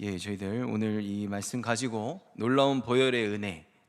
저희들 오늘 이 말씀 가지고 놀라운 보혈의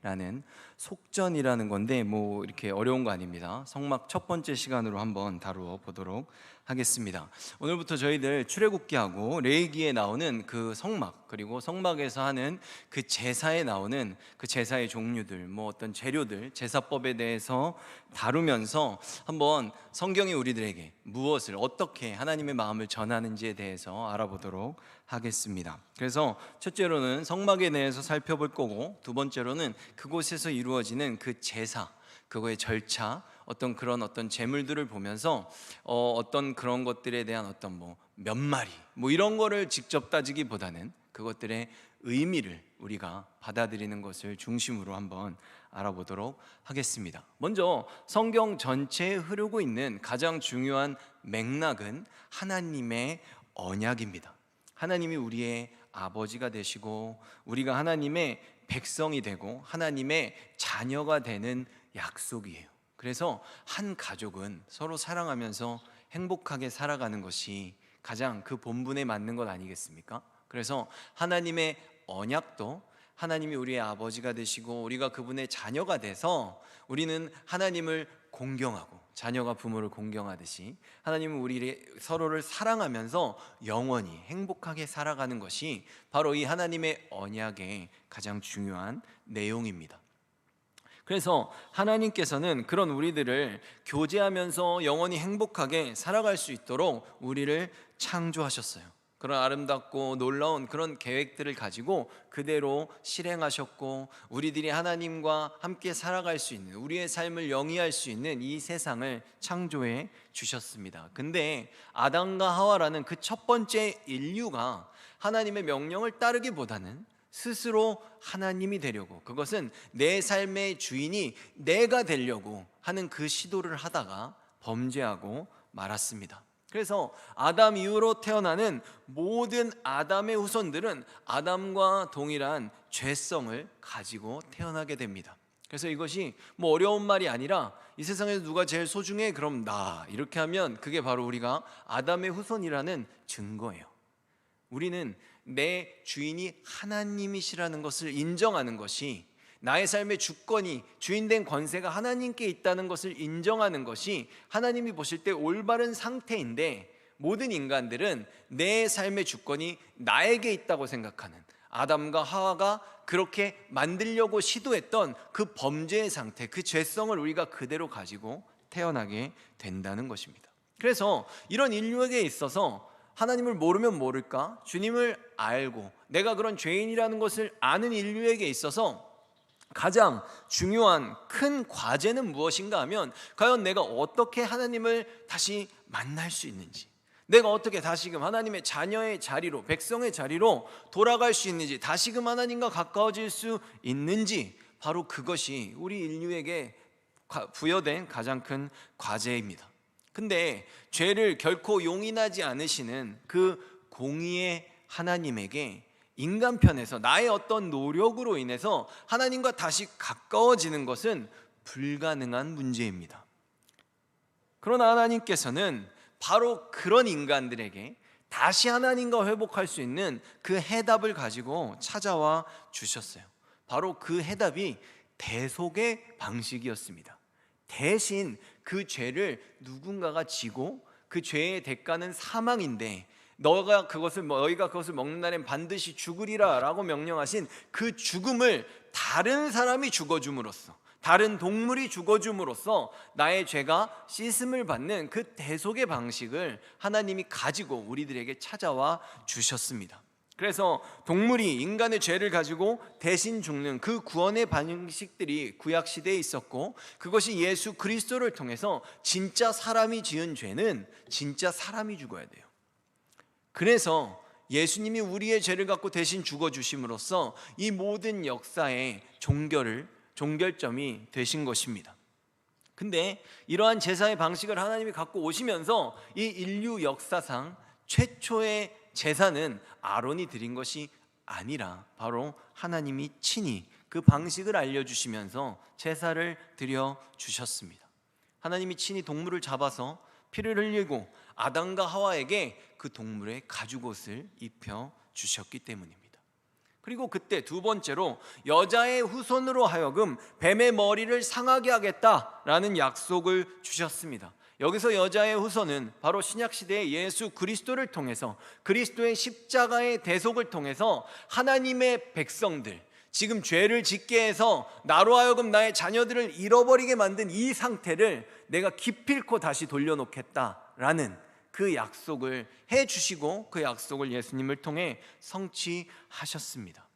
은혜라는 속전이라는 건데 뭐 이렇게 어려운 거 아닙니다. 성막 첫 번째 시간으로 한번 다루어 보도록 하겠습니다. 오늘부터 저희들 출애굽기하고 레위기에 나오는 그 성막, 그리고 성막에서 하는 그 제사에 나오는 그 제사의 종류들, 뭐 어떤 재료들, 제사법에 대해서 다루면서 한번 성경이 우리들에게 무엇을 어떻게 하나님의 마음을 전하는지에 대해서 알아보도록 하겠습니다. 그래서 첫째로는 성막에 대해서 살펴볼 거고, 두 번째로는 그곳에서 이루어지는 그 제사, 그거의 절차, 어떤 제물들을 보면서 어떤 그런 것들에 대한 어떤 몇 마리 이런 거를 직접 따지기보다는 그것들의 의미를 우리가 받아들이는 것을 중심으로 한번 알아보도록 하겠습니다. 먼저 성경 전체에 흐르고 있는 가장 중요한 맥락은 하나님의 언약입니다. 하나님이 우리의 아버지가 되시고 우리가 하나님의 백성이 되고 하나님의 자녀가 되는 약속이에요. 그래서 한 가족은 서로 사랑하면서 행복하게 살아가는 것이 가장 그 본분에 맞는 것 아니겠습니까? 그래서 하나님의 언약도 하나님이 우리의 아버지가 되시고 우리가 그분의 자녀가 돼서 우리는 하나님을 공경하고 자녀가 부모를 공경하듯이 하나님은 우리 서로를 사랑하면서 영원히 행복하게 살아가는 것이 바로 이 하나님의 언약의 가장 중요한 내용입니다. 그래서 하나님께서는 그런 우리들을 교제하면서 영원히 행복하게 살아갈 수 있도록 우리를 창조하셨어요. 그런 아름답고 놀라운 그런 계획들을 가지고 그대로 실행하셨고, 우리들이 하나님과 함께 살아갈 수 있는, 우리의 삶을 영위할 수 있는 이 세상을 창조해 주셨습니다. 근데 아담과 하와라는 그 첫 번째 인류가 하나님의 명령을 따르기보다는 스스로 하나님이 되려고, 그것은 내 삶의 주인이 내가 되려고 하는 그 시도를 하다가 범죄하고 말았습니다. 그래서 아담 이후로 태어나는 모든 아담의 후손들은 아담과 동일한 죄성을 가지고 태어나게 됩니다. 그래서 이것이 어려운 말이 아니라 이 세상에서 누가 제일 소중해? 그럼 나, 이렇게 하면 그게 바로 우리가 아담의 후손이라는 증거예요. 우리는 내 주인이 하나님이시라는 것을 인정하는 것이, 나의 삶의 주권이, 주인된 권세가 하나님께 있다는 것을 인정하는 것이 하나님이 보실 때 올바른 상태인데, 모든 인간들은 내 삶의 주권이 나에게 있다고 생각하는, 아담과 하와가 그렇게 만들려고 시도했던 그 범죄의 상태, 그 죄성을 우리가 그대로 가지고 태어나게 된다는 것입니다. 그래서 이런 인류에게 있어서 하나님을 모르면 모를까, 주님을 알고 내가 그런 죄인이라는 것을 아는 인류에게 있어서 가장 중요한 큰 과제는 무엇인가 하면, 과연 내가 어떻게 하나님을 다시 만날 수 있는지, 내가 어떻게 다시금 하나님의 자녀의 자리로, 백성의 자리로 돌아갈 수 있는지, 다시금 하나님과 가까워질 수 있는지, 바로 그것이 우리 인류에게 부여된 가장 큰 과제입니다. 근데 죄를 결코 용인하지 않으시는 그 공의의 하나님에게 인간 편에서 나의 어떤 노력으로 인해서 하나님과 다시 가까워지는 것은 불가능한 문제입니다. 그러나 하나님께서는 바로 그런 인간들에게 다시 하나님과 회복할 수 있는 그 해답을 가지고 찾아와 주셨어요. 바로 그 해답이 대속의 방식이었습니다. 대신 그 죄를 누군가가 지고, 그 죄의 대가는 사망인데 너희가 그것을 먹는 날엔 반드시 죽으리라 라고 명령하신 그 죽음을 다른 사람이 죽어줌으로써, 다른 동물이 죽어줌으로써 나의 죄가 씻음을 받는 그 대속의 방식을 하나님이 가지고 우리들에게 찾아와 주셨습니다. 그래서 동물이 인간의 죄를 가지고 대신 죽는 그 구원의 방식들이 구약시대에 있었고, 그것이 예수 그리스도를 통해서 진짜 사람이 지은 죄는 진짜 사람이 죽어야 돼요. 그래서 예수님이 우리의 죄를 갖고 대신 죽어주심으로써 이 모든 역사의 종결점이 되신 것입니다. 근데 이러한 제사의 방식을 하나님이 갖고 오시면서 이 인류 역사상 최초의 제사는 아론이 드린 것이 아니라 바로 하나님이 친히 그 방식을 알려주시면서 제사를 드려주셨습니다. 하나님이 친히 동물을 잡아서 피를 흘리고 아담과 하와에게 그 동물의 가죽옷을 입혀주셨기 때문입니다. 그리고 그때 두 번째로 여자의 후손으로 하여금 뱀의 머리를 상하게 하겠다라는 약속을 주셨습니다. 여기서 여자의 후손은 바로 신약시대의 예수 그리스도를 통해서, 그리스도의 십자가의 대속을 통해서 하나님의 백성들, 지금 죄를 짓게 해서 나로 하여금 나의 자녀들을 잃어버리게 만든 이 상태를 내가 기필코 다시 돌려놓겠다라는 그 약속을 해주시고, 그 약속을 예수님을 통해 성취하셨습니다.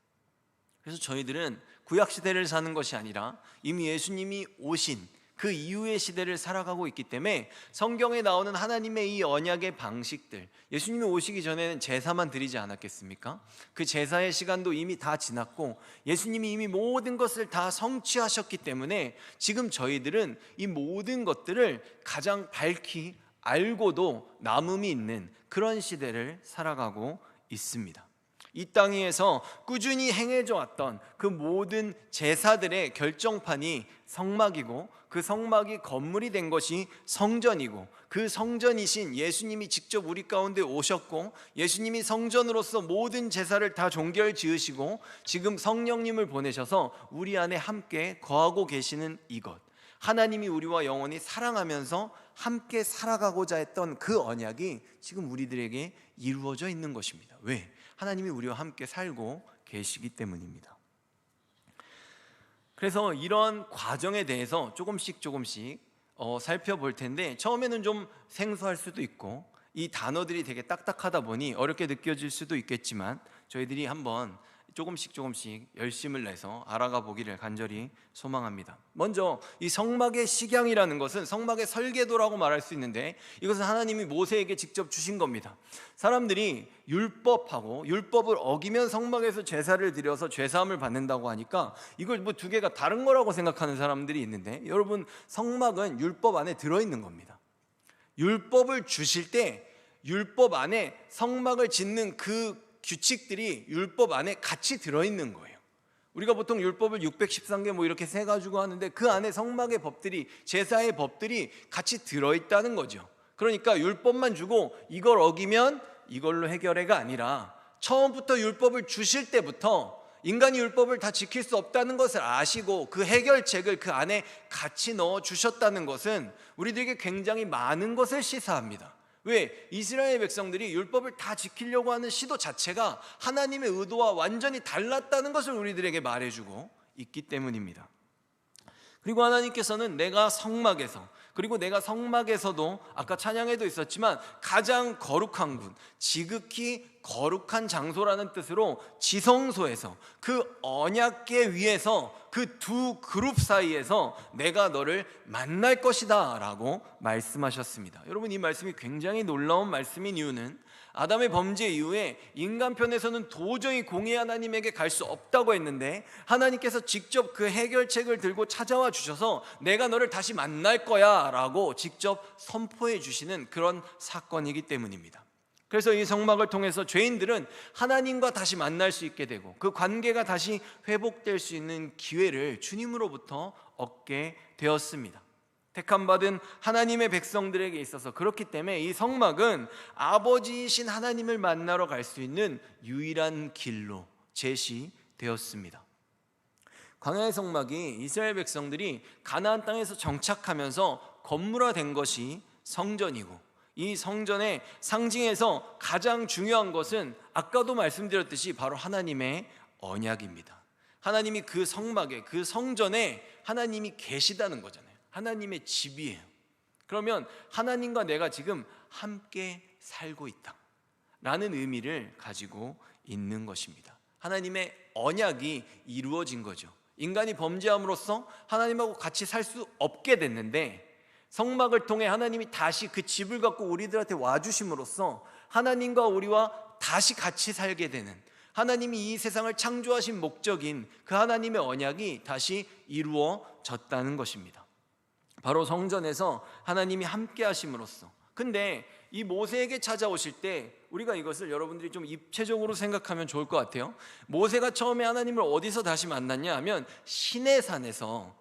그래서 저희들은 구약시대를 사는 것이 아니라 이미 예수님이 오신 그 이후의 시대를 살아가고 있기 때문에 성경에 나오는 하나님의 이 언약의 방식들, 예수님이 오시기 전에는 제사만 드리지 않았겠습니까? 그 제사의 시간도 이미 다 지났고 예수님이 이미 모든 것을 다 성취하셨기 때문에 지금 저희들은 이 모든 것들을 가장 밝히 알고도 남음이 있는 그런 시대를 살아가고 있습니다. 이 땅 위에서 꾸준히 행해져 왔던 그 모든 제사들의 결정판이 성막이고, 그 성막이 건물이 된 것이 성전이고, 그 성전이신 예수님이 직접 우리 가운데 오셨고, 예수님이 성전으로서 모든 제사를 다 종결 지으시고 지금 성령님을 보내셔서 우리 안에 함께 거하고 계시는 이것, 하나님이 우리와 영원히 사랑하면서 함께 살아가고자 했던 그 언약이 지금 우리들에게 이루어져 있는 것입니다. 왜? 하나님이 우리와 함께 살고 계시기 때문입니다. 그래서 이런 과정에 대해서 조금씩 살펴볼 텐데, 처음에는 좀 생소할 수도 있고 이 단어들이 되게 딱딱하다 보니 어렵게 느껴질 수도 있겠지만 저희들이 한번 조금씩 열심을 내서 알아가 보기를 간절히 소망합니다. 먼저 이 성막의 식양이라는 것은 성막의 설계도라고 말할 수 있는데, 이것은 하나님이 모세에게 직접 주신 겁니다. 사람들이 율법을 어기면 성막에서 제사를 드려서 죄사함을 받는다고 하니까 이걸 뭐 두 개가 다른 거라고 생각하는 사람들이 있는데, 여러분, 성막은 율법 안에 들어있는 겁니다. 율법을 주실 때 율법 안에 성막을 짓는 그 규칙들이 율법 안에 같이 들어있는 거예요. 우리가 보통 율법을 613개 뭐 이렇게 세가지고 하는데 그 안에 성막의 법들이, 제사의 법들이 같이 들어있다는 거죠. 그러니까 율법만 주고 이걸 어기면 이걸로 해결해가 아니라 처음부터 율법을 주실 때부터 인간이 율법을 다 지킬 수 없다는 것을 아시고 그 해결책을 그 안에 같이 넣어 주셨다는 것은 우리들에게 굉장히 많은 것을 시사합니다. 왜? 이스라엘 백성들이 율법을 다 지키려고 하는 시도 자체가 하나님의 의도와 완전히 달랐다는 것을 우리들에게 말해주고 있기 때문입니다. 그리고 하나님께서는 내가 성막에서, 그리고 내가 성막에서도 아까 찬양에도 있었지만 가장 거룩한 곳, 지극히 거룩한 장소라는 뜻으로 지성소에서, 그 언약궤 위에서, 그 두 그룹 사이에서 내가 너를 만날 것이다 라고 말씀하셨습니다. 여러분, 이 말씀이 굉장히 놀라운 말씀인 이유는 아담의 범죄 이후에 인간 편에서는 도저히 공의 하나님에게 갈 수 없다고 했는데 하나님께서 직접 그 해결책을 들고 찾아와 주셔서 내가 너를 다시 만날 거야 라고 직접 선포해 주시는 그런 사건이기 때문입니다. 그래서 이 성막을 통해서 죄인들은 하나님과 다시 만날 수 있게 되고 그 관계가 다시 회복될 수 있는 기회를 주님으로부터 얻게 되었습니다. 택함받은 하나님의 백성들에게 있어서 그렇기 때문에 이 성막은 아버지이신 하나님을 만나러 갈 수 있는 유일한 길로 제시되었습니다. 광야의 성막이 이스라엘 백성들이 가나안 땅에서 정착하면서 건물화된 것이 성전이고, 이 성전의 상징에서 가장 중요한 것은 아까도 말씀드렸듯이 바로 하나님의 언약입니다. 하나님이 그 성막에, 그 성전에 하나님이 계시다는 거잖아요. 하나님의 집이에요. 그러면 하나님과 내가 지금 함께 살고 있다 라는 의미를 가지고 있는 것입니다. 하나님의 언약이 이루어진 거죠. 인간이 범죄함으로써 하나님하고 같이 살 수 없게 됐는데 성막을 통해 하나님이 다시 그 집을 갖고 우리들한테 와주심으로써 하나님과 우리와 다시 같이 살게 되는, 하나님이 이 세상을 창조하신 목적인 그 하나님의 언약이 다시 이루어졌다는 것입니다. 바로 성전에서 하나님이 함께 하심으로써. 근데 이 모세에게 찾아오실 때 우리가 이것을 여러분들이 좀 입체적으로 생각하면 좋을 것 같아요. 모세가 처음에 하나님을 어디서 다시 만났냐 하면 시내산에서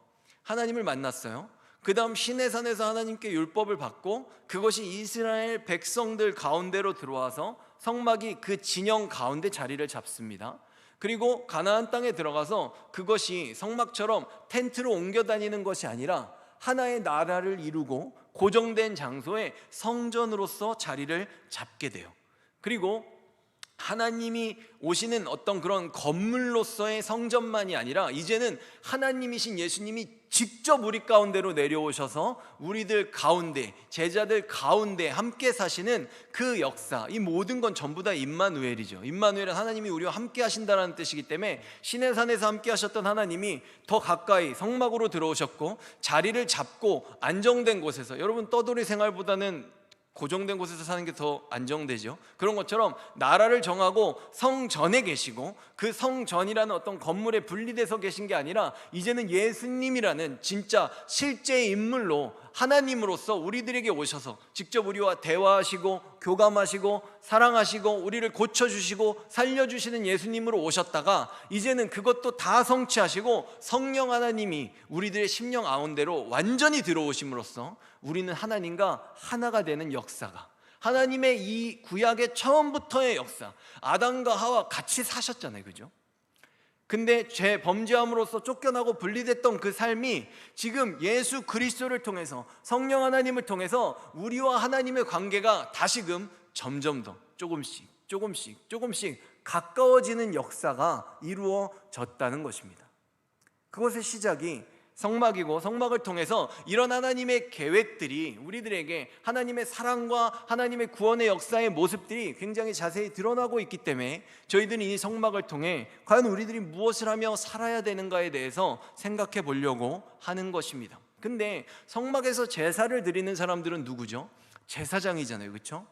하나님을 만났어요. 그 다음 시내산에서 하나님께 율법을 받고 그것이 이스라엘 백성들 가운데로 들어와서 성막이 그 진영 가운데 자리를 잡습니다. 그리고 가나안 땅에 들어가서 그것이 성막처럼 텐트로 옮겨 다니는 것이 아니라 하나의 나라를 이루고 고정된 장소에 성전으로서 자리를 잡게 돼요. 그리고 하나님이 오시는 어떤 그런 건물로서의 성전만이 아니라 이제는 하나님이신 예수님이 직접 우리 가운데로 내려오셔서 우리들 가운데, 제자들 가운데 함께 사시는 그 역사, 이 모든 건 전부 다 임마누엘이죠. 임마누엘은 하나님이 우리와 함께 하신다는 뜻이기 때문에 시내산에서 함께 하셨던 하나님이 더 가까이 성막으로 들어오셨고 자리를 잡고 안정된 곳에서, 여러분 떠돌이 생활보다는 고정된 곳에서 사는 게 더 안정되죠. 그런 것처럼 나라를 정하고 성전에 계시고 그 성전이라는 어떤 건물에 분리돼서 계신 게 아니라 이제는 예수님이라는 진짜 실제 인물로 하나님으로서 우리들에게 오셔서 직접 우리와 대화하시고 교감하시고 사랑하시고 우리를 고쳐주시고 살려주시는 예수님으로 오셨다가 이제는 그것도 다 성취하시고 성령 하나님이 우리들의 심령 가운데로 완전히 들어오심으로써 우리는 하나님과 하나가 되는 역사가, 하나님의 이 구약의 처음부터의 역사, 아담과 하와 같이 사셨잖아요, 그죠? 근데 죄 범죄함으로써 쫓겨나고 분리됐던 그 삶이 지금 예수 그리스도를 통해서 성령 하나님을 통해서 우리와 하나님의 관계가 다시금 점점 더 조금씩 가까워지는 역사가 이루어졌다는 것입니다. 그것의 시작이 성막이고 성막을 통해서 이런 하나님의 계획들이 우리들에게 하나님의 사랑과 하나님의 구원의 역사의 모습들이 굉장히 자세히 드러나고 있기 때문에 저희들이 이 성막을 통해 과연 우리들이 무엇을 하며 살아야 되는가에 대해서 생각해 보려고 하는 것입니다. 근데 성막에서 제사를 드리는 사람들은 누구죠? 제사장이잖아요, 그렇죠?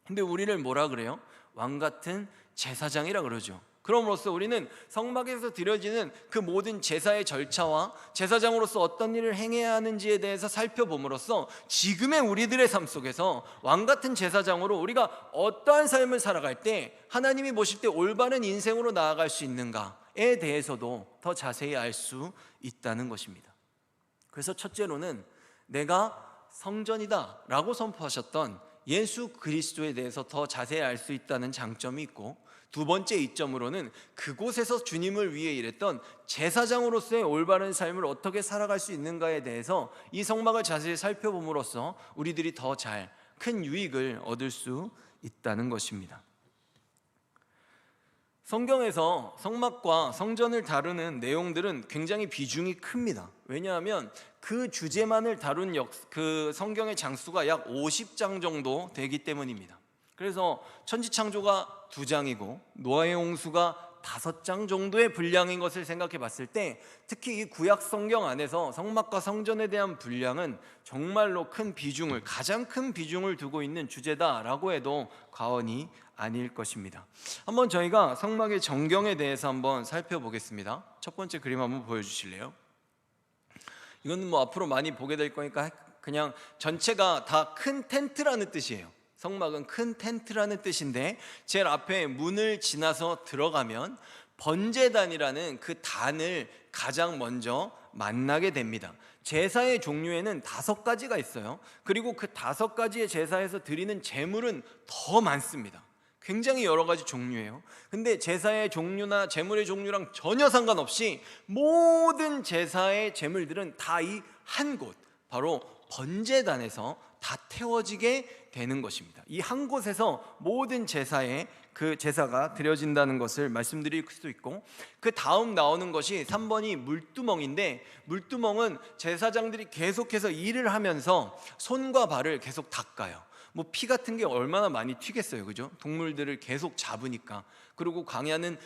근데 우리를 뭐라 그래요? 왕 같은 제사장이라 그러죠. 그럼으로써 우리는 성막에서 드려지는 그 모든 제사의 절차와 제사장으로서 어떤 일을 행해야 하는지에 대해서 살펴봄으로써 지금의 우리들의 삶 속에서 왕같은 제사장으로 우리가 어떠한 삶을 살아갈 때 하나님이 보실 때 올바른 인생으로 나아갈 수 있는가에 대해서도 더 자세히 알 수 있다는 것입니다. 그래서 첫째로는 내가 성전이다 라고 선포하셨던 예수 그리스도에 대해서 더 자세히 알 수 있다는 장점이 있고, 두 번째 이점으로는 그곳에서 주님을 위해 일했던 제사장으로서의 올바른 삶을 어떻게 살아갈 수 있는가에 대해서 이 성막을 자세히 살펴봄으로써 우리들이 더 잘 큰 유익을 얻을 수 있다는 것입니다. 성경에서 성막과 성전을 다루는 내용들은 굉장히 비중이 큽니다. 왜냐하면 그 주제만을 다룬 그 성경의 장수가 약 50장 정도 되기 때문입니다. 그래서 천지창조가 2장이고 노아의 홍수가 5장 정도의 분량인 것을 생각해 봤을 때 특히 이 구약 성경 안에서 성막과 성전에 대한 분량은 정말로 가장 큰 비중을 두고 있는 주제다라고 해도 과언이 아닐 것입니다. 한번 저희가 성막의 전경에 대해서 한번 살펴보겠습니다. 첫 번째 그림 한번 보여주실래요? 이거는 앞으로 많이 보게 될 거니까 그냥 전체가 다 큰 텐트라는 뜻이에요. 성막은 큰 텐트라는 뜻인데 제일 앞에 문을 지나서 들어가면 번제단이라는 그 단을 가장 먼저 만나게 됩니다. 제사의 종류에는 5가지가 있어요. 그리고 그 5가지의 제사에서 드리는 제물은 더 많습니다. 굉장히 여러 가지 종류예요. 근데 제사의 종류나 제물의 종류랑 전혀 상관없이 모든 제사의 제물들은 다 이 한 곳, 바로 번제단에서 다 태워지게 되는 것입니다. 이 한 곳에서 모든 제사에 그 제사가 드려진다는 것을 말씀드릴 수도 있고, 그 다음 나오는 것이 3번이 물두멍인데, 물두멍은 제사장들이 계속해서 일을 하면서 손과 발을 계속 닦아요. 피 같은 게 얼마나 많이 튀겠어요, 그죠? 동물들을 계속 잡으니까. 그리고 광야는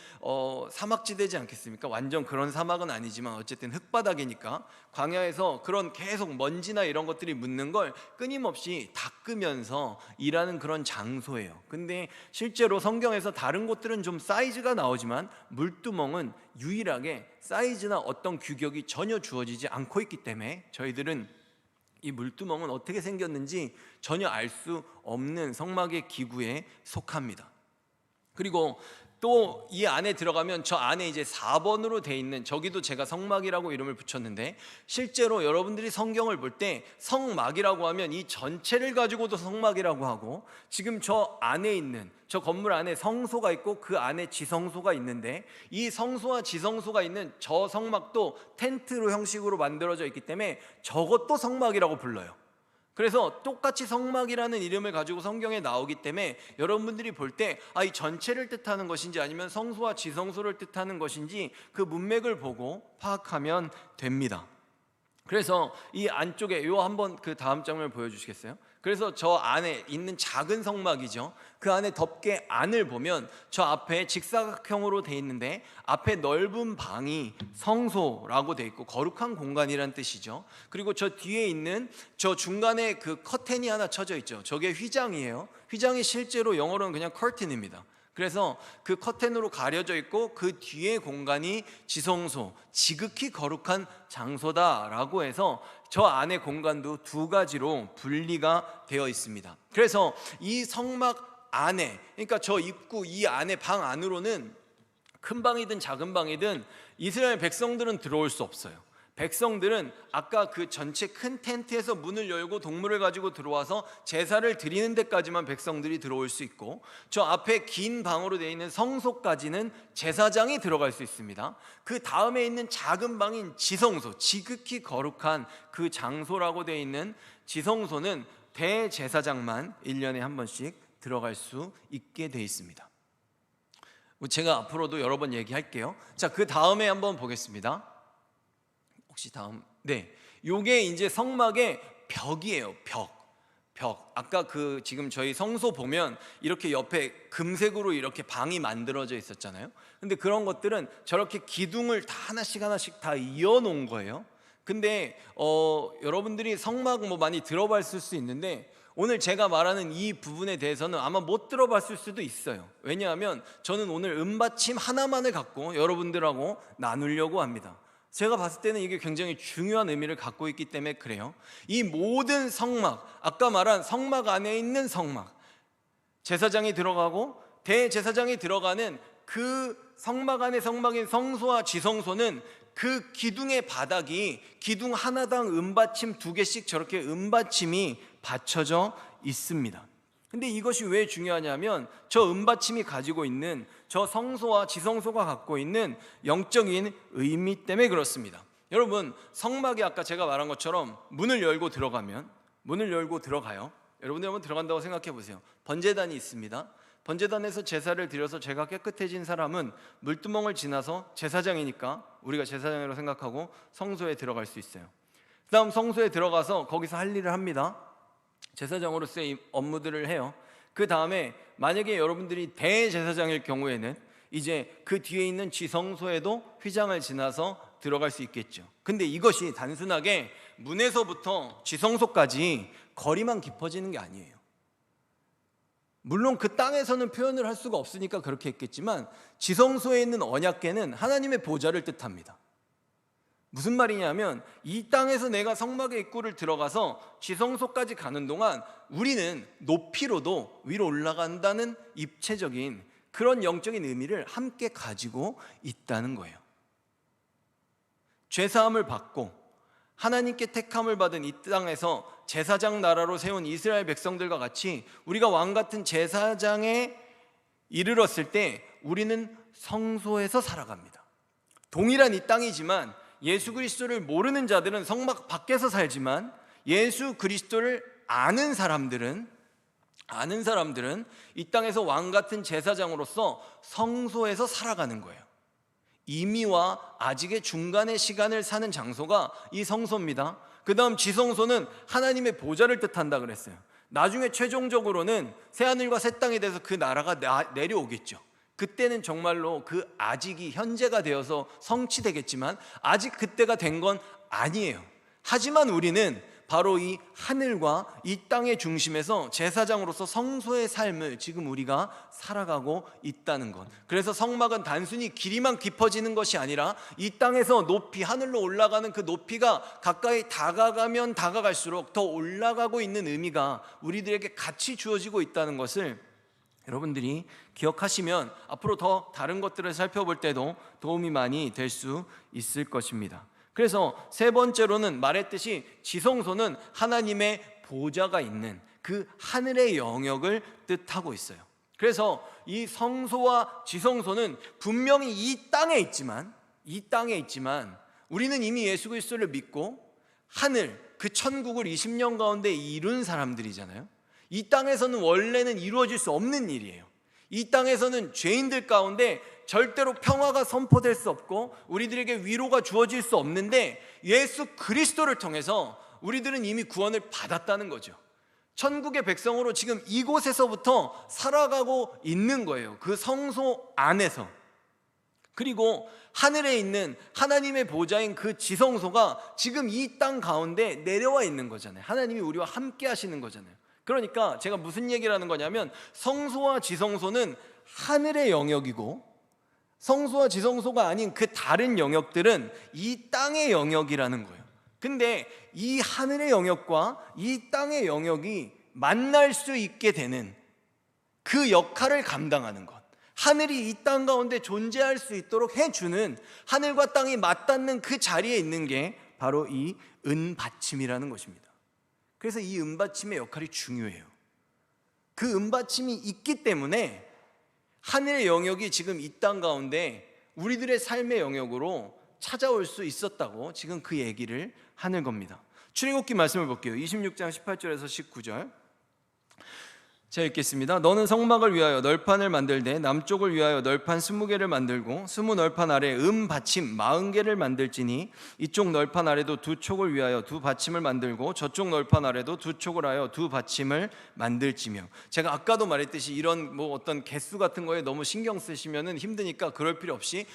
사막지대지 않겠습니까? 완전 그런 사막은 아니지만 어쨌든 흙바닥이니까 광야에서 그런 계속 먼지나 이런 것들이 묻는 걸 끊임없이 닦으면서 일하는 그런 장소예요. 근데 실제로 성경에서 다른 곳들은 좀 사이즈가 나오지만 물두멍은 유일하게 사이즈나 어떤 규격이 전혀 주어지지 않고 있기 때문에 저희들은 이 물두멍은 어떻게 생겼는지 전혀 알 수 없는 성막의 기구에 속합니다. 그리고 또 이 안에 들어가면 저 안에 이제 4번으로 돼 있는, 저기도 제가 성막이라고 이름을 붙였는데, 실제로 여러분들이 성경을 볼 때 성막이라고 하면 이 전체를 가지고도 성막이라고 하고, 지금 저 안에 있는, 저 건물 안에 성소가 있고 그 안에 지성소가 있는데, 이 성소와 지성소가 있는 저 성막도 텐트로 형식으로 만들어져 있기 때문에 저것도 성막이라고 불러요. 그래서 똑같이 성막이라는 이름을 가지고 성경에 나오기 때문에 여러분들이 볼 때 이 전체를 뜻하는 것인지 아니면 성소와 지성소를 뜻하는 것인지 그 문맥을 보고 파악하면 됩니다. 그래서 이 안쪽에 요 한번 그 다음 장면을 보여주시겠어요? 그래서 저 안에 있는 작은 성막이죠. 그 안에 덮개 안을 보면 저 앞에 직사각형으로 돼 있는데, 앞에 넓은 방이 성소라고 돼 있고 거룩한 공간이란 뜻이죠. 그리고 저 뒤에 있는 저 중간에 그 커튼이 하나 쳐져 있죠. 저게 휘장이에요. 휘장이 실제로 영어로는 그냥 curtain입니다. 그래서 그 커튼으로 가려져 있고 그 뒤에 공간이 지성소, 지극히 거룩한 장소다라고 해서 저 안의 공간도 두 가지로 분리가 되어 있습니다. 그래서 이 성막 안에, 그러니까 저 입구 이 안에 방 안으로는 큰 방이든 작은 방이든 이스라엘 백성들은 들어올 수 없어요. 백성들은 아까 그 전체 큰 텐트에서 문을 열고 동물을 가지고 들어와서 제사를 드리는 데까지만 백성들이 들어올 수 있고, 저 앞에 긴 방으로 되어 있는 성소까지는 제사장이 들어갈 수 있습니다. 그 다음에 있는 작은 방인 지성소, 지극히 거룩한 그 장소라고 되어 있는 지성소는 대제사장만 1년에 한 번씩 들어갈 수 있게 되어 있습니다. 제가 앞으로도 여러 번 얘기할게요. 자, 그 다음에 한번 보겠습니다. 혹시 다음, 네, 요게 이제 성막의 벽이에요. 벽. 아까 그 지금 저희 성소 보면 이렇게 옆에 금색으로 이렇게 방이 만들어져 있었잖아요. 근데 그런 것들은 저렇게 기둥을 다 하나씩 다 이어 놓은 거예요. 근데 여러분들이 성막 뭐 많이 들어봤을 수 있는데, 오늘 제가 말하는 이 부분에 대해서는 아마 못 들어봤을 수도 있어요. 왜냐하면 저는 오늘 은받침 하나만을 갖고 여러분들하고 나누려고 합니다. 제가 봤을 때는 이게 굉장히 중요한 의미를 갖고 있기 때문에 그래요. 이 모든 성막, 아까 말한 성막 안에 있는 성막, 제사장이 들어가고 대제사장이 들어가는 그 성막 안에 성막인 성소와 지성소는 그 기둥의 바닥이 기둥 하나당 은받침 2개씩 저렇게 은받침이 받쳐져 있습니다. 근데 이것이 왜 중요하냐면 저 은받침이 가지고 있는 저 성소와 지성소가 갖고 있는 영적인 의미 때문에 그렇습니다. 여러분, 성막에 아까 제가 말한 것처럼 문을 열고 들어가요. 여러분들 한번 들어간다고 생각해 보세요. 번제단이 있습니다. 번제단에서 제사를 드려서 죄가 깨끗해진 사람은 물두멍을 지나서 제사장이니까 우리가 제사장이라고 생각하고 성소에 들어갈 수 있어요. 그 다음 성소에 들어가서 거기서 할 일을 합니다. 제사장으로서의 업무들을 해요. 그 다음에 만약에 여러분들이 대제사장일 경우에는 이제 그 뒤에 있는 지성소에도 휘장을 지나서 들어갈 수 있겠죠. 근데 이것이 단순하게 문에서부터 지성소까지 거리만 깊어지는 게 아니에요. 물론 그 땅에서는 표현을 할 수가 없으니까 그렇게 했겠지만, 지성소에 있는 언약궤는 하나님의 보좌를 뜻합니다. 무슨 말이냐면 이 땅에서 내가 성막의 입구를 들어가서 지성소까지 가는 동안 우리는 높이로도 위로 올라간다는 입체적인 그런 영적인 의미를 함께 가지고 있다는 거예요. 죄사함을 받고 하나님께 택함을 받은 이 땅에서 제사장 나라로 세운 이스라엘 백성들과 같이 우리가 왕같은 제사장에 이르렀을 때 우리는 성소에서 살아갑니다. 동일한 이 땅이지만 예수 그리스도를 모르는 자들은 성막 밖에서 살지만, 예수 그리스도를 아는 사람들은 이 땅에서 왕같은 제사장으로서 성소에서 살아가는 거예요. 이미와 아직의 중간의 시간을 사는 장소가 이 성소입니다. 그 다음 지성소는 하나님의 보좌를 뜻한다 그랬어요. 나중에 최종적으로는 새하늘과 새 땅에 대해서 그 나라가 내려오겠죠. 그때는 정말로 그 아직이 현재가 되어서 성취되겠지만 아직 그때가 된 건 아니에요. 하지만 우리는 바로 이 하늘과 이 땅의 중심에서 제사장으로서 성소의 삶을 지금 우리가 살아가고 있다는 것. 그래서 성막은 단순히 길이만 깊어지는 것이 아니라 이 땅에서 높이 하늘로 올라가는 그 높이가 가까이 다가가면 다가갈수록 더 올라가고 있는 의미가 우리들에게 같이 주어지고 있다는 것을 여러분들이 기억하시면 앞으로 더 다른 것들을 살펴볼 때도 도움이 많이 될 수 있을 것입니다. 그래서 세 번째로는 말했듯이 지성소는 하나님의 보좌가 있는 그 하늘의 영역을 뜻하고 있어요. 그래서 이 성소와 지성소는 분명히 이 땅에 있지만 우리는 이미 예수 그리스도를 믿고 하늘, 그 천국을 20년 가운데 이룬 사람들이잖아요. 이 땅에서는 원래는 이루어질 수 없는 일이에요. 이 땅에서는 죄인들 가운데 절대로 평화가 선포될 수 없고 우리들에게 위로가 주어질 수 없는데, 예수 그리스도를 통해서 우리들은 이미 구원을 받았다는 거죠. 천국의 백성으로 지금 이곳에서부터 살아가고 있는 거예요. 그 성소 안에서. 그리고 하늘에 있는 하나님의 보좌인 그 지성소가 지금 이 땅 가운데 내려와 있는 거잖아요. 하나님이 우리와 함께 하시는 거잖아요. 그러니까 제가 무슨 얘기를 하는 거냐면, 성소와 지성소는 하늘의 영역이고 성소와 지성소가 아닌 그 다른 영역들은 이 땅의 영역이라는 거예요. 근데 이 하늘의 영역과 이 땅의 영역이 만날 수 있게 되는 그 역할을 감당하는 것, 하늘이 이 땅 가운데 존재할 수 있도록 해주는, 하늘과 땅이 맞닿는 그 자리에 있는 게 바로 이 은받침이라는 것입니다. 그래서 이 은받침의 역할이 중요해요. 그 은받침이 있기 때문에 하늘의 영역이 지금 이 땅 가운데 우리들의 삶의 영역으로 찾아올 수 있었다고 지금 그 얘기를 하는 겁니다. 출애굽기 말씀을 볼게요. 26장 18절에서 19절 제가 읽겠습니다. 너는 성막을 위하여 널판을 만들되 남쪽을 위하여 널판 20개를 만들고 20널판 아래 받침 40개를 만들지니 이쪽 널판 아래도 두 촉을 위하여 두 받침을 만들고 저쪽 널판 아래도 두 촉을 하여 두 받침을 만들지며. 제가 아까도 말했듯이 이런 어떤 개수 같은 거에 너무 신경 쓰시면 힘드니까 그럴 필요 없이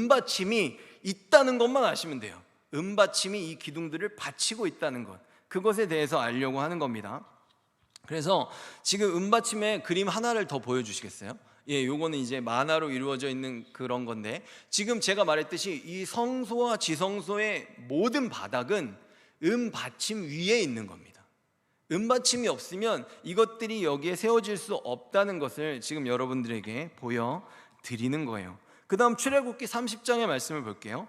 받침이 있다는 것만 아시면 돼요. 받침이 이 기둥들을 받치고 있다는 것, 그것에 대해서 알려고 하는 겁니다. 그래서 지금 받침의 그림 하나를 더 보여주시겠어요? 요거는 이제 만화로 이루어져 있는 그런 건데, 지금 제가 말했듯이 이 성소와 지성소의 모든 바닥은 받침 위에 있는 겁니다. 받침이 없으면 이것들이 여기에 세워질 수 없다는 것을 지금 여러분들에게 보여드리는 거예요. 그 다음 출애굽기 30장의 말씀을 볼게요.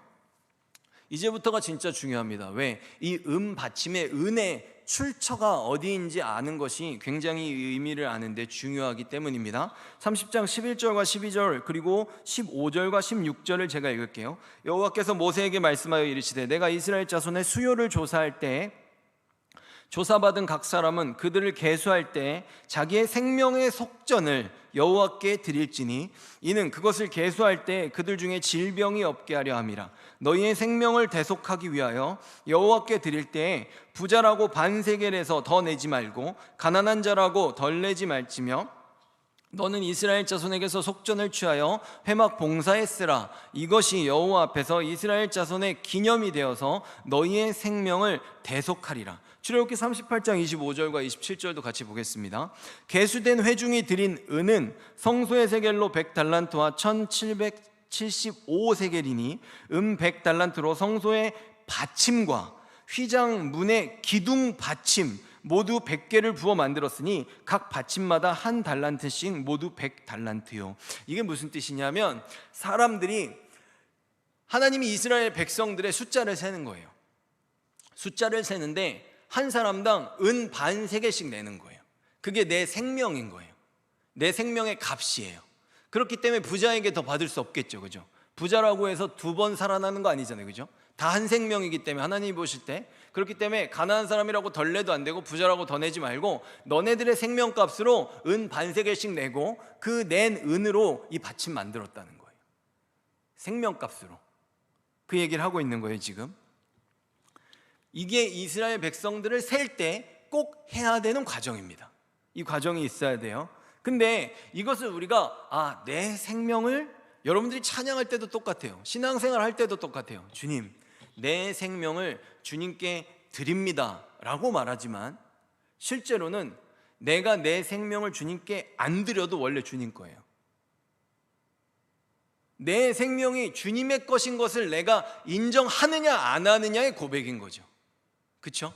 이제부터가 진짜 중요합니다. 왜? 이 받침의 은의 출처가 어디인지 아는 것이 굉장히 의미를 아는데 중요하기 때문입니다. 30장 11절과 12절 그리고 15절과 16절을 제가 읽을게요. 여호와께서 모세에게 말씀하여 이르시되 내가 이스라엘 자손의 수요를 조사할 때 조사받은 각 사람은 그들을 계수할 때 자기의 생명의 속전을 여호와께 드릴지니 이는 그것을 계수할 때 그들 중에 질병이 없게 하려 함이라. 너희의 생명을 대속하기 위하여 여호와께 드릴 때 부자라고 반세겔에서 더 내지 말고 가난한 자라고 덜 내지 말지며 너는 이스라엘 자손에게서 속전을 취하여 회막 봉사에 쓰라. 이것이 여호와 앞에서 이스라엘 자손의 기념이 되어서 너희의 생명을 대속하리라. 출애굽기 38장 25절과 27절도 같이 보겠습니다. 계수된 회중이 드린 은은 성소의 세겔로 100달란트와 1775세겔이니 100달란트로 성소의 받침과 휘장 문의 기둥 받침 모두 100개를 부어 만들었으니 각 받침마다 한 달란트씩 모두 100달란트요. 이게 무슨 뜻이냐면, 사람들이 하나님이 이스라엘 백성들의 숫자를 세는 거예요. 숫자를 세는데 한 사람당 반세겔씩 내는 거예요. 그게 내 생명인 거예요. 내 생명의 값이에요. 그렇기 때문에 부자에게 더 받을 수 없겠죠, 그죠? 부자라고 해서 두 번 살아나는 거 아니잖아요, 그죠? 다 한 생명이기 때문에 하나님이 보실 때, 그렇기 때문에 가난한 사람이라고 덜 내도 안 되고 부자라고 더 내지 말고 너네들의 생명값으로 반세겔씩 내고 그 낸 은으로 이 받침 만들었다는 거예요. 생명값으로. 그 얘기를 하고 있는 거예요, 지금. 이게 이스라엘 백성들을 셀 때 꼭 해야 되는 과정입니다. 이 과정이 있어야 돼요. 근데 이것을 우리가 내 생명을, 여러분들이 찬양할 때도 똑같아요. 신앙생활 할 때도 똑같아요. 주님, 내 생명을 주님께 드립니다 라고 말하지만 실제로는 내가 내 생명을 주님께 안 드려도 원래 주님 거예요. 내 생명이 주님의 것인 것을 내가 인정하느냐 안 하느냐의 고백인 거죠. 그렇죠?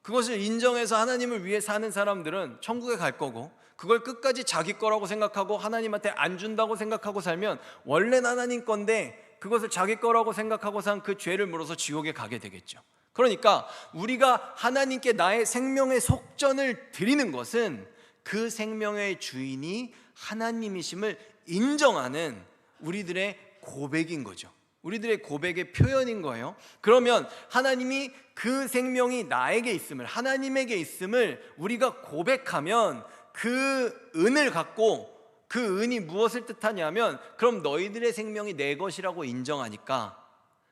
그것을 인정해서 하나님을 위해 사는 사람들은 천국에 갈 거고, 그걸 끝까지 자기 거라고 생각하고 하나님한테 안 준다고 생각하고 살면 원래는 하나님 건데 그것을 자기 거라고 생각하고 산 그 죄를 물어서 지옥에 가게 되겠죠. 그러니까 우리가 하나님께 나의 생명의 속전을 드리는 것은 그 생명의 주인이 하나님이심을 인정하는 우리들의 고백인 거죠. 우리들의 고백의 표현인 거예요. 그러면 하나님이 그 생명이 나에게 있음을, 하나님에게 있음을 우리가 고백하면 그 은을 갖고, 그 은이 무엇을 뜻하냐면, 그럼 너희들의 생명이 내 것이라고 인정하니까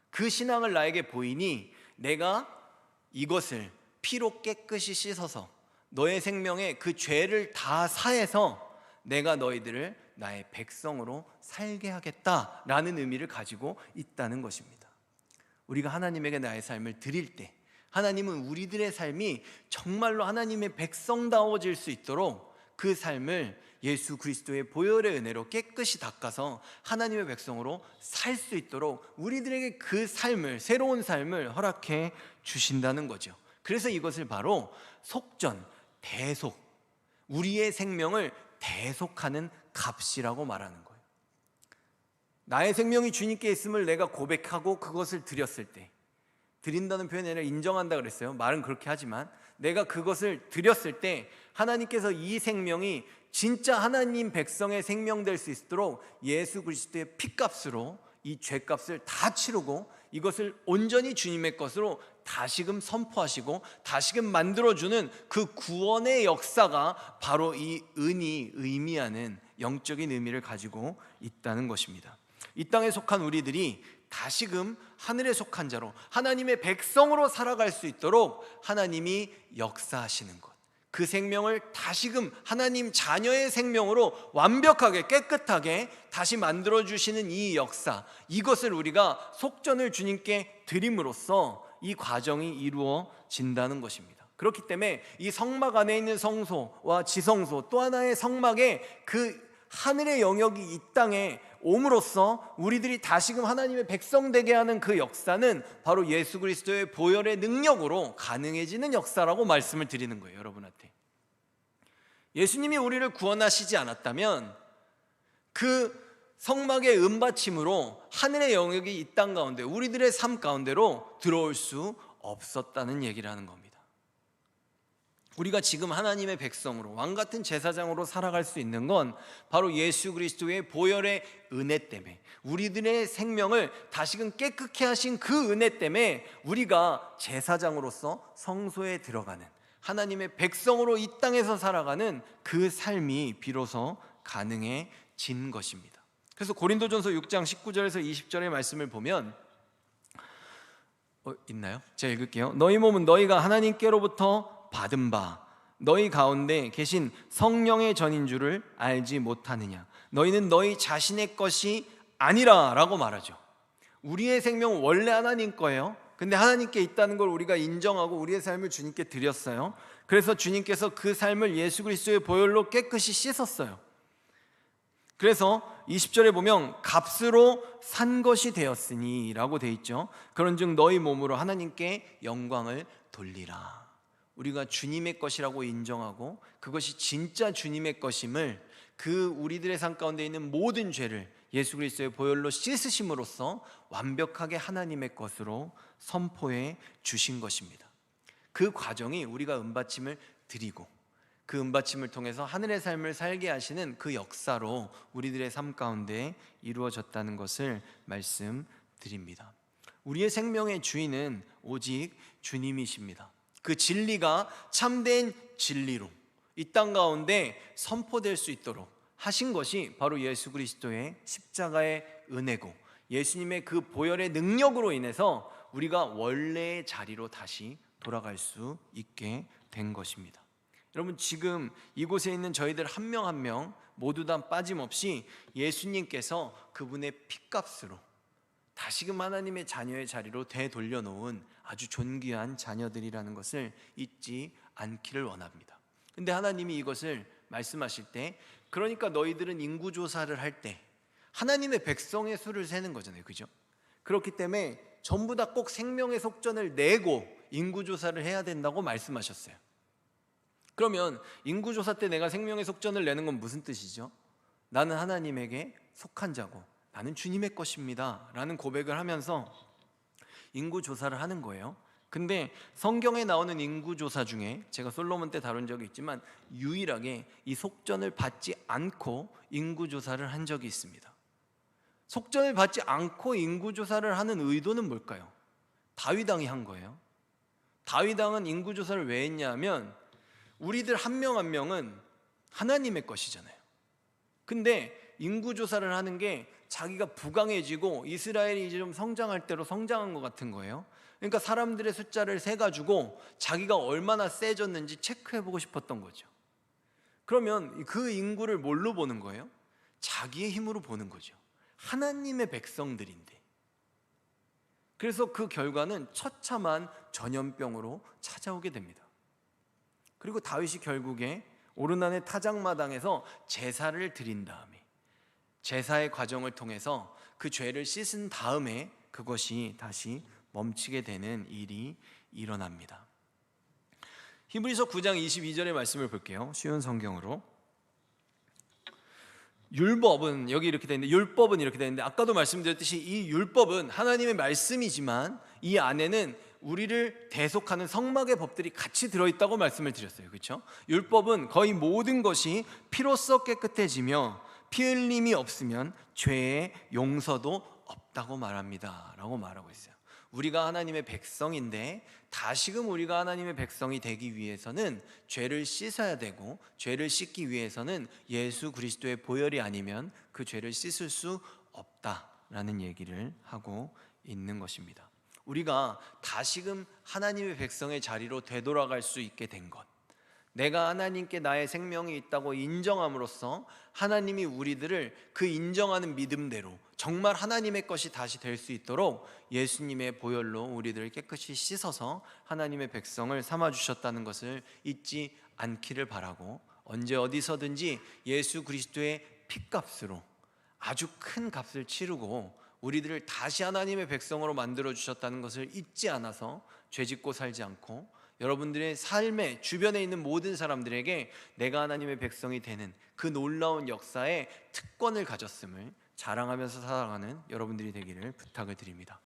그 신앙을 나에게 보이니 내가 이것을 피로 깨끗이 씻어서 너의 생명에 그 죄를 다 사해서 내가 너희들을 나의 백성으로 살게 하겠다라는 의미를 가지고 있다는 것입니다. 우리가 하나님에게 나의 삶을 드릴 때 하나님은 우리들의 삶이 정말로 하나님의 백성다워질 수 있도록 그 삶을 예수 그리스도의 보혈의 은혜로 깨끗이 닦아서 하나님의 백성으로 살 수 있도록 우리들에게 그 삶을, 새로운 삶을 허락해 주신다는 거죠. 그래서 이것을 바로 속전, 대속, 우리의 생명을 대속하는 값이라고 말하는 거예요. 나의 생명이 주님께 있음을 내가 고백하고 그것을 드렸을 때, 드린다는 표현이 아니라 인정한다 그랬어요. 말은 그렇게 하지만 내가 그것을 드렸을 때 하나님께서 이 생명이 진짜 하나님 백성의 생명 될 수 있도록 예수 그리스도의 피값으로 이 죄값을 다 치르고 이것을 온전히 주님의 것으로 다시금 선포하시고 다시금 만들어주는 그 구원의 역사가 바로 이 은이 의미하는 영적인 의미를 가지고 있다는 것입니다. 이 땅에 속한 우리들이 다시금 하늘에 속한 자로 하나님의 백성으로 살아갈 수 있도록 하나님이 역사하시는 것, 그 생명을 다시금 하나님 자녀의 생명으로 완벽하게 깨끗하게 다시 만들어주시는 이 역사, 이것을 우리가 속전을 주님께 드림으로써 이 과정이 이루어진다는 것입니다. 그렇기 때문에 이 성막 안에 있는 성소와 지성소, 또 하나의 성막에 그 하늘의 영역이 이 땅에 옴으로써 우리들이 다시금 하나님의 백성 되게 하는 그 역사는 바로 예수 그리스도의 보혈의 능력으로 가능해지는 역사라고 말씀을 드리는 거예요. 여러분한테 예수님이 우리를 구원하시지 않았다면 그 성막의 은받침으로 하늘의 영역이 이 땅 가운데, 우리들의 삶 가운데로 들어올 수 없었다는 얘기를 하는 겁니다. 우리가 지금 하나님의 백성으로 왕같은 제사장으로 살아갈 수 있는 건 바로 예수 그리스도의 보혈의 은혜 때문에, 우리들의 생명을 다시금 깨끗게 하신 그 은혜 때문에 우리가 제사장으로서 성소에 들어가는, 하나님의 백성으로 이 땅에서 살아가는 그 삶이 비로소 가능해진 것입니다. 그래서 고린도전서 6장 19절에서 20절의 말씀을 보면 있나요? 제가 읽을게요. 너희 몸은 너희가 하나님께로부터 받은 바 너희 가운데 계신 성령의 전인 줄을 알지 못하느냐. 너희는 너희 자신의 것이 아니라 라고 말하죠. 우리의 생명은 원래 하나님 거예요. 근데 하나님께 있다는 걸 우리가 인정하고 우리의 삶을 주님께 드렸어요. 그래서 주님께서 그 삶을 예수 그리스도의 보혈로 깨끗이 씻었어요. 그래서 20절에 보면 값으로 산 것이 되었으니 라고 돼 있죠. 그런즉 너희 몸으로 하나님께 영광을 돌리라. 우리가 주님의 것이라고 인정하고 그것이 진짜 주님의 것임을, 그 우리들의 삶 가운데 있는 모든 죄를 예수 그리스도의 보혈로 씻으심으로써 완벽하게 하나님의 것으로 선포해 주신 것입니다. 그 과정이 우리가 은받침을 드리고 그 은받침을 통해서 하늘의 삶을 살게 하시는 그 역사로 우리들의 삶 가운데 이루어졌다는 것을 말씀드립니다. 우리의 생명의 주인은 오직 주님이십니다. 그 진리가 참된 진리로 이 땅 가운데 선포될 수 있도록 하신 것이 바로 예수 그리스도의 십자가의 은혜고, 예수님의 그 보혈의 능력으로 인해서 우리가 원래의 자리로 다시 돌아갈 수 있게 된 것입니다. 여러분, 지금 이곳에 있는 저희들 한 명 한 명 모두 다 빠짐없이 예수님께서 그분의 피값으로 다시금 하나님의 자녀의 자리로 되돌려 놓은 아주 존귀한 자녀들이라는 것을 잊지 않기를 원합니다. 근데 하나님이 이것을 말씀하실 때, 그러니까 너희들은 인구조사를 할 때 하나님의 백성의 수를 세는 거잖아요. 그죠? 그렇기 때문에 전부 다 꼭 생명의 속전을 내고 인구조사를 해야 된다고 말씀하셨어요. 그러면 인구조사 때 내가 생명의 속전을 내는 건 무슨 뜻이죠? 나는 하나님에게 속한 자고 나는 주님의 것입니다 라는 고백을 하면서 인구조사를 하는 거예요. 근데 성경에 나오는 인구조사 중에 제가 솔로몬 때 다룬 적이 있지만 유일하게 이 속전을 받지 않고 인구조사를 한 적이 있습니다. 속전을 받지 않고 인구조사를 하는 의도는 뭘까요? 다윗 왕이 한 거예요. 다윗 왕은 인구조사를 왜 했냐면 우리들 한 명 한 명은 하나님의 것이잖아요. 근데 인구조사를 하는 게 자기가 부강해지고 이스라엘이 이제 좀 성장할 대로 성장한 것 같은 거예요. 그러니까 사람들의 숫자를 세가지고 자기가 얼마나 세졌는지 체크해보고 싶었던 거죠. 그러면 그 인구를 뭘로 보는 거예요? 자기의 힘으로 보는 거죠. 하나님의 백성들인데. 그래서 그 결과는 처참한 전염병으로 찾아오게 됩니다. 그리고 다윗이 결국에 오르난의 타작마당에서 제사를 드린 다음에 제사의 과정을 통해서 그 죄를 씻은 다음에 그것이 다시 멈추게 되는 일이 일어납니다. 히브리서 9장 22절의 말씀을 볼게요. 쉬운 성경으로. 율법은 여기 이렇게 되는데 율법은 이렇게 되는데 아까도 말씀드렸듯이 이 율법은 하나님의 말씀이지만 이 안에는 우리를 대속하는 성막의 법들이 같이 들어있다고 말씀을 드렸어요. 그렇죠? 율법은 거의 모든 것이 피로써 깨끗해지며 피 흘림이 없으면 죄의 용서도 없다고 말합니다 라고 말하고 있어요. 우리가 하나님의 백성인데 다시금 우리가 하나님의 백성이 되기 위해서는 죄를 씻어야 되고 죄를 씻기 위해서는 예수 그리스도의 보혈이 아니면 그 죄를 씻을 수 없다라는 얘기를 하고 있는 것입니다. 우리가 다시금 하나님의 백성의 자리로 되돌아갈 수 있게 된 것, 내가 하나님께 나의 생명이 있다고 인정함으로써 하나님이 우리들을 그 인정하는 믿음대로 정말 하나님의 것이 다시 될 수 있도록 예수님의 보혈로 우리들을 깨끗이 씻어서 하나님의 백성을 삼아주셨다는 것을 잊지 않기를 바라고, 언제 어디서든지 예수 그리스도의 핏값으로 아주 큰 값을 치르고 우리들을 다시 하나님의 백성으로 만들어 주셨다는 것을 잊지 않아서 죄짓고 살지 않고 여러분들의 삶에 주변에 있는 모든 사람들에게 내가 하나님의 백성이 되는 그 놀라운 역사의 특권을 가졌음을 자랑하면서 살아가는 여러분들이 되기를 부탁을 드립니다.